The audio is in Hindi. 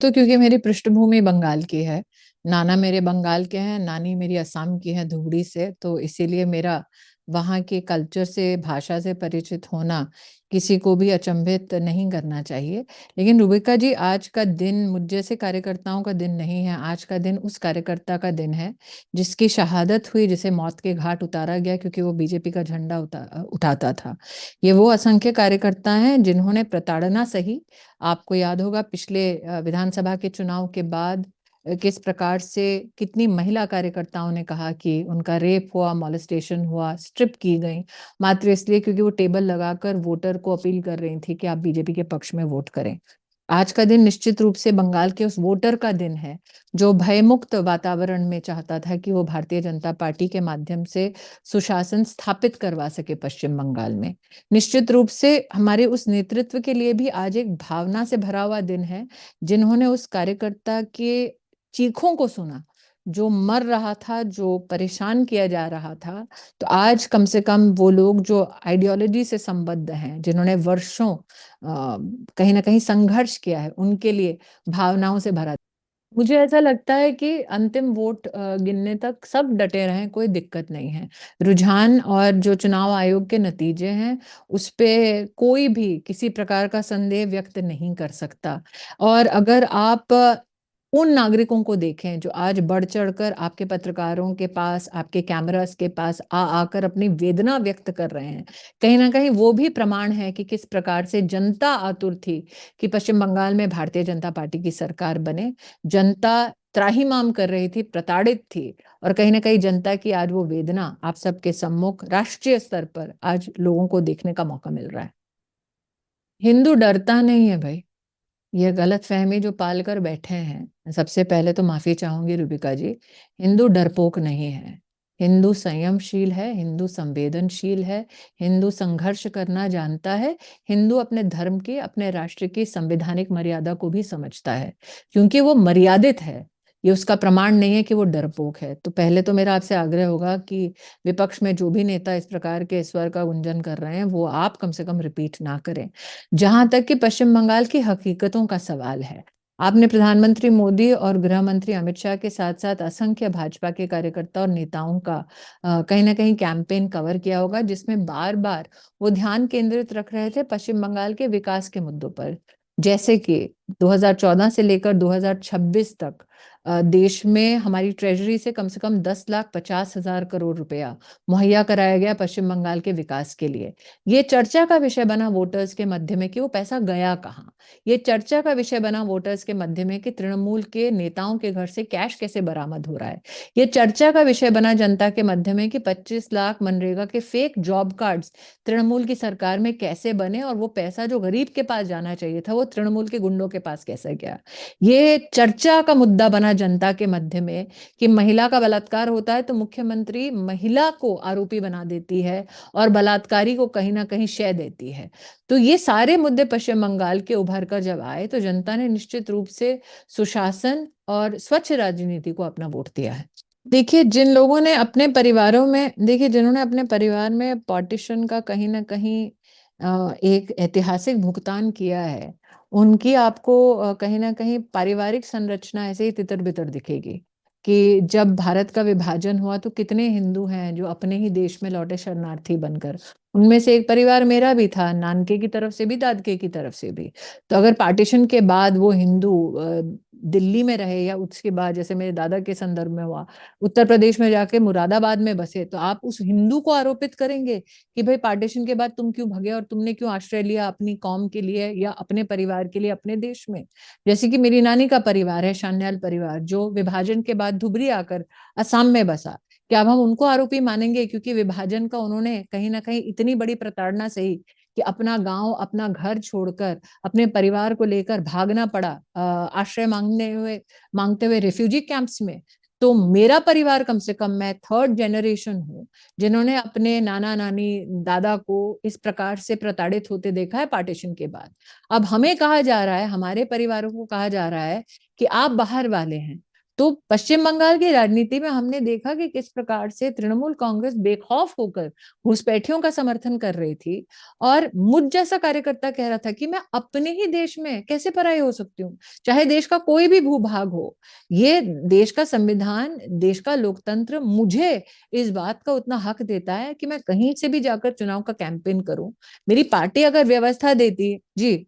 तो क्योंकि मेरी पृष्ठभूमि बंगाल की है, नाना मेरे बंगाल के हैं, नानी मेरी असम की है धुबरी से, तो इसीलिए मेरा वहाँ के कल्चर से, भाषा से परिचित होना किसी को भी अचंभित नहीं करना चाहिए। लेकिन रुबिका जी, आज का दिन मुझ जैसे कार्यकर्ताओं का दिन नहीं है, आज का दिन उस कार्यकर्ता का दिन है जिसकी शहादत हुई, जिसे मौत के घाट उतारा गया क्योंकि वो बीजेपी का झंडा उठाता था। ये वो असंख्य कार्यकर्ता हैं जिन्होंने प्रताड़ना सही। आपको याद होगा पिछले विधानसभा के चुनाव के बाद किस प्रकार से कितनी महिला कार्यकर्ताओं ने कहा कि उनका रेप हुआ, मॉलेस्टेशन हुआ, स्ट्रिप की गई, मात्र इसलिए क्योंकि वो टेबल लगाकर वोटर को अपील कर रही थी कि आप बीजेपी के पक्ष में वोट करें। आज का दिन निश्चित रूप से बंगाल के उस वोटर का दिन है जो भयमुक्त वातावरण में चाहता था कि वो भारतीय जनता पार्टी के माध्यम से सुशासन स्थापित करवा सके पश्चिम बंगाल में। निश्चित रूप से हमारे उस नेतृत्व के लिए भी आज एक भावना से भरा हुआ दिन है, जिन्होंने उस कार्यकर्ता के चीखों को सुना, जो मर रहा था, जो परेशान किया जा रहा था। तो आज कम से कम वो लोग जो आइडियोलॉजी से संबद्ध हैं, जिन्होंने वर्षों कहीं ना कहीं संघर्ष किया है, उनके लिए भावनाओं से भरा। मुझे ऐसा लगता है कि अंतिम वोट गिनने तक सब डटे रहें, कोई दिक्कत नहीं है। रुझान और जो चुनाव आयोग के नतीजे हैं, उस पे कोई भी किसी प्रकार का संदेह व्यक्त नहीं कर सकता। और अगर आप उन नागरिकों को देखें जो आज बढ़ चढ़कर आपके पत्रकारों के पास, आपके कैमरास के पास आकर अपनी वेदना व्यक्त कर रहे हैं, कहीं ना कहीं वो भी प्रमाण है कि किस प्रकार से जनता आतुर थी कि पश्चिम बंगाल में भारतीय जनता पार्टी की सरकार बने। जनता त्राहिमाम कर रही थी, प्रताड़ित थी, और कहीं ना कहीं जनता की आज वो वेदना आप सबके सम्मुख राष्ट्रीय स्तर पर आज लोगों को देखने का मौका मिल रहा है। हिंदू डरता नहीं है भाई, ये गलत फहमी जो पाल कर बैठे हैं। सबसे पहले तो माफी चाहूंगी रुबिका जी, हिंदू डरपोक नहीं है। हिंदू संयमशील है, हिंदू संवेदनशील है, हिंदू संघर्ष करना जानता है, हिंदू अपने धर्म की, अपने राष्ट्र की संवैधानिक मर्यादा को भी समझता है, क्योंकि वो मर्यादित है। ये उसका प्रमाण नहीं है कि वो डरपोक है। तो पहले तो मेरा आपसे आग्रह होगा कि विपक्ष में जो भी नेता इस प्रकार के स्वर का गुंजन कर रहे हैं, वो आप कम से कम रिपीट ना करें। जहां तक कि पश्चिम बंगाल की हकीकतों का सवाल है, आपने प्रधानमंत्री मोदी और गृह मंत्री अमित शाह के साथ साथ असंख्य भाजपा के कार्यकर्ता और नेताओं का कहीं ना कहीं कैंपेन कवर किया होगा, जिसमें बार बार वो ध्यान केंद्रित रख रहे थे पश्चिम बंगाल के विकास के मुद्दों पर। जैसे कि 2014 से लेकर 2026 तक देश में हमारी ट्रेजरी से कम 10,50,000 करोड़ रुपया मुहैया कराया गया पश्चिम बंगाल के विकास के लिए। ये चर्चा का विषय बना वोटर्स के मध्य में कि वो पैसा गया कहाँ। ये चर्चा का विषय बना वोटर्स के मध्य में कि तृणमूल के नेताओं के घर से कैश कैसे बरामद हो रहा है। ये चर्चा का विषय बना जनता के मध्य में कि 25 लाख मनरेगा के फेक जॉब कार्ड्स तृणमूल की सरकार में कैसे बने, और वो पैसा जो गरीब के पास जाना चाहिए था वो तृणमूल के गुंडों के पास कैसे गया। ये चर्चा का मुद्दा बना जनता के मध्य में कि महिला का बलात्कार होता है तो मुख्यमंत्री महिला को आरोपी बना देती है और बलात्कारी को कहीं ना कहीं शय देती है। तो ये सारे मुद्दे पश्चिम बंगाल के उभर कर जब आए तो जनता ने निश्चित रूप से सुशासन और स्वच्छ राजनीति को अपना वोट दिया है। देखिए, जिन लोगों ने अपने परिवारों में, देखिए जिन्होंने अपने परिवार में पार्टीशन का कहीं ना कहीं एक ऐतिहासिक भुगतान किया है, उनकी आपको कहीं ना कहीं पारिवारिक संरचना ऐसे ही तितर बितर दिखेगी कि जब भारत का विभाजन हुआ तो कितने हिंदू हैं जो अपने ही देश में लौटे शरणार्थी बनकर। उनमें से एक परिवार मेरा भी था, नानके की तरफ से भी, दादके की तरफ से भी। तो अगर पार्टीशन के बाद वो हिंदू दिल्ली में रहे, या उसके बाद जैसे मेरे दादा के संदर्भ में हुआ उत्तर प्रदेश में जाके मुरादाबाद में बसे, तो आप उस हिंदू को आरोपित करेंगे कि भाई पार्टीशन के बाद तुम क्यों भगे और तुमने क्यों आश्रय लिया अपनी कौम के लिए या अपने परिवार के लिए अपने देश में। जैसे कि मेरी नानी का परिवार है, शान्याल परिवार, जो विभाजन के बाद धुबरी आकर असम में बसा। क्या अब हम उनको आरोपी मानेंगे क्योंकि विभाजन का उन्होंने कहीं ना कहीं इतनी बड़ी प्रताड़ना सही कि अपना गांव, अपना घर छोड़कर अपने परिवार को लेकर भागना पड़ा आश्रय मांगते हुए रिफ्यूजी कैंप्स में। तो मेरा परिवार, कम से कम मैं थर्ड जनरेशन हूँ जिन्होंने अपने नाना नानी दादा को इस प्रकार से प्रताड़ित होते देखा है पार्टीशन के बाद। अब हमें कहा जा रहा है, हमारे परिवारों को कहा जा रहा है कि आप बाहर वाले हैं, तो पश्चिम बंगाल की राजनीति में हमने देखा कि किस प्रकार से तृणमूल कांग्रेस बेखौफ होकर घुसपैठियों का समर्थन कर रही थी, और मुझ जैसा कार्यकर्ता कह रहा था कि मैं अपने ही देश में कैसे पराई हो सकती हूँ, चाहे देश का कोई भी भूभाग हो। ये देश का संविधान, देश का लोकतंत्र मुझे इस बात का उतना हक देता है कि मैं कहीं से भी जाकर चुनाव का कैंपेन करूं। मेरी पार्टी अगर व्यवस्था देती, जी,